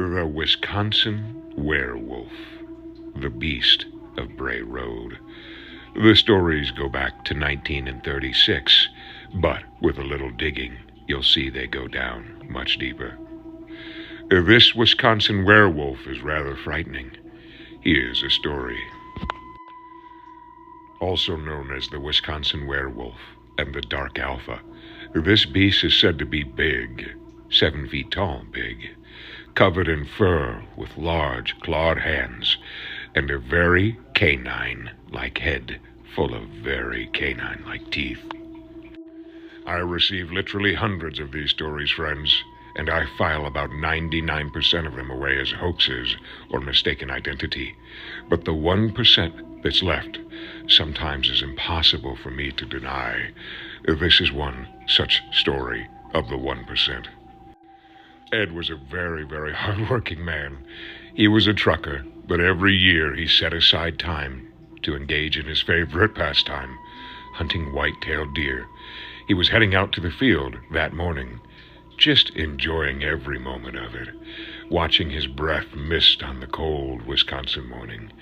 The Wisconsin Werewolf, the Beast of Bray Road. The stories go back to 1936, but with a little digging, you'll see they go down much deeper. This Wisconsin werewolf is rather frightening. Here's a story. Also known as the Wisconsin werewolf and the dark alpha, this beast is said to be big, 7 feet tall big, covered in fur with large clawed hands and a very canine-like head full of very canine-like teeth. I receive literally hundreds of these stories, friends, and I file about 99% of them away as hoaxes or mistaken identity. But the 1% that's left sometimes is impossible for me to deny. This is one such story of the 1%. Ed was a very, very hard-working man. He was a trucker, but every year he set aside time to engage in his favorite pastime, hunting white-tailed deer. He was heading out to the field that morning, just enjoying every moment of it, watching his breath mist on the cold Wisconsin morning,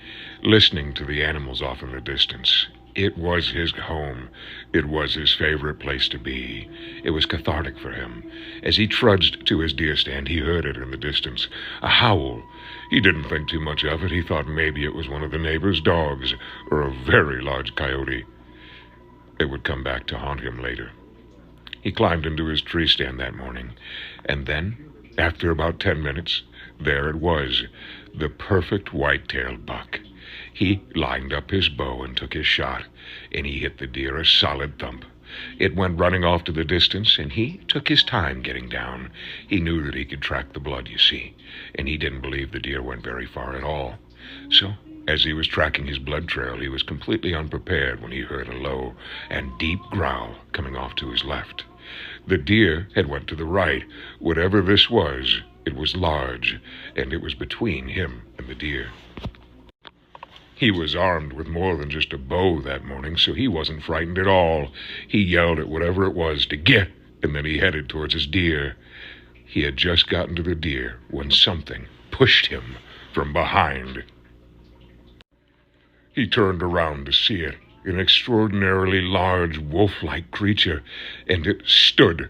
listening to the animals off in the distance. It was his home. It was his favorite place to be. It was cathartic for him. As he trudged to his deer stand, he heard it in the distance, a howl. He didn't think too much of it. He thought maybe it was one of the neighbor's dogs or a very large coyote. It would come back to haunt him later. He climbed into his tree stand that morning, and then, after about 10 minutes, there it was, the perfect white-tailed buck. He lined up his bow and took his shot, and he hit the deer a solid thump. It went running off to the distance, and he took his time getting down. He knew that he could track the blood, you see, and he didn't believe the deer went very far at all. So, as he was tracking his blood trail, he was completely unprepared when he heard a low and deep growl coming off to his left. The deer had went to the right. Whatever this was, it was large, and it was between him and the deer. He was armed with more than just a bow that morning, so he wasn't frightened at all. He yelled at whatever it was to get, and then he headed towards his deer. He had just gotten to the deer when something pushed him from behind. He turned around to see it, an extraordinarily large wolf-like creature, and it stood.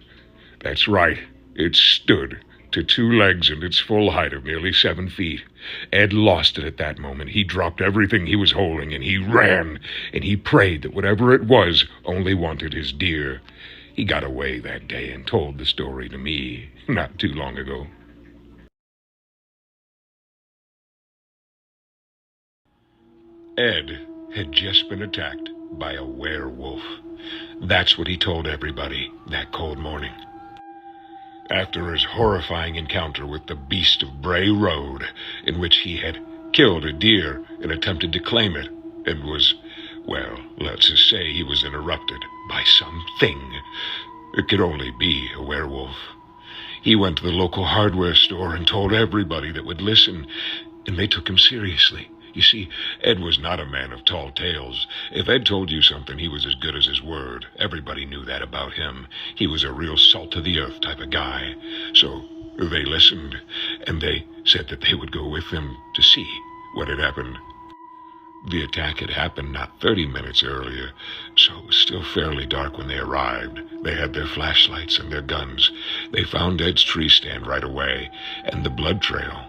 That's right, it stood, to 2 legs and its full height of nearly 7 feet. Ed lost it at that moment. He dropped everything he was holding, and he ran, and he prayed that whatever it was only wanted his deer. He got away that day and told the story to me not too long ago. Ed had just been attacked by a werewolf. That's what he told everybody that cold morning. After his horrifying encounter with the Beast of Bray Road, in which he had killed a deer and attempted to claim it, and was, well, let's just say he was interrupted by something. It could only be a werewolf. He went to the local hardware store and told everybody that would listen, and they took him seriously. You see, Ed was not a man of tall tales. If Ed told you something, he was as good as his word. Everybody knew that about him. He was a real salt-to-the-earth type of guy. So they listened, and they said that they would go with him to see what had happened. The attack had happened not 30 minutes earlier, so it was still fairly dark when they arrived. They had their flashlights and their guns. They found Ed's tree stand right away, and the blood trail.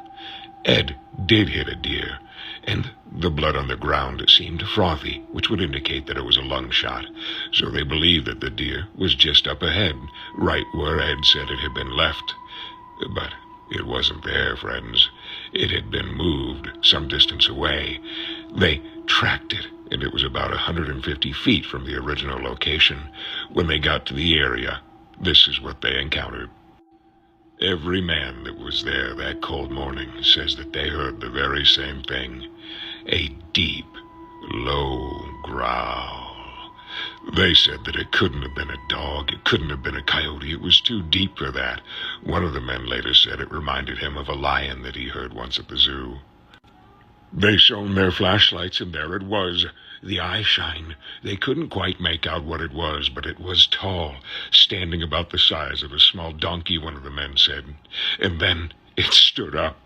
Ed did hit a deer, and the blood on the ground seemed frothy, which would indicate that it was a lung shot. So they believed that the deer was just up ahead, right where Ed said it had been left. But it wasn't there, friends. It had been moved some distance away. They tracked it, and it was about 150 feet from the original location. When they got to the area, this is what they encountered. Every man that was there that cold morning says that they heard the very same thing, a deep, low growl. They said that it couldn't have been a dog, it couldn't have been a coyote, it was too deep for that. One of the men later said it reminded him of a lion that he heard once at the zoo. They shone their flashlights, and there it was, the eye shine. They couldn't quite make out what it was, but it was tall, standing about the size of a small donkey, one of the men said. And then it stood up.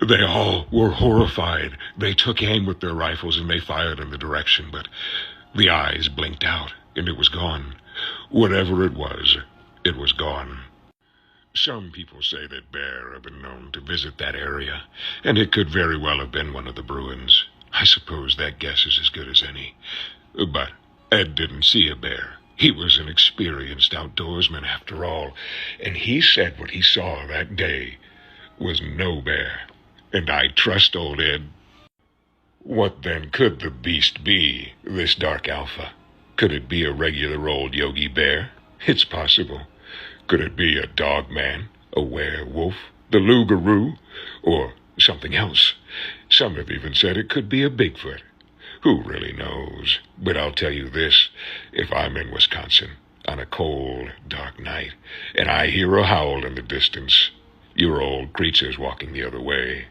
They all were horrified. They took aim with their rifles and they fired in the direction, but the eyes blinked out and it was gone. Whatever it was gone. Some people say that bear have been known to visit that area, and it could very well have been one of the Bruins. I suppose that guess is as good as any. But Ed didn't see a bear. He was an experienced outdoorsman after all, and he said what he saw that day was no bear. And I trust old Ed. What then could the beast be, this dark alpha? Could it be a regular old Yogi Bear? It's possible. Could it be a dog man, a werewolf, the loup-garou, or something else? Some have even said it could be a Bigfoot. Who really knows? But I'll tell you this, if I'm in Wisconsin on a cold, dark night, and I hear a howl in the distance, your old creature's walking the other way.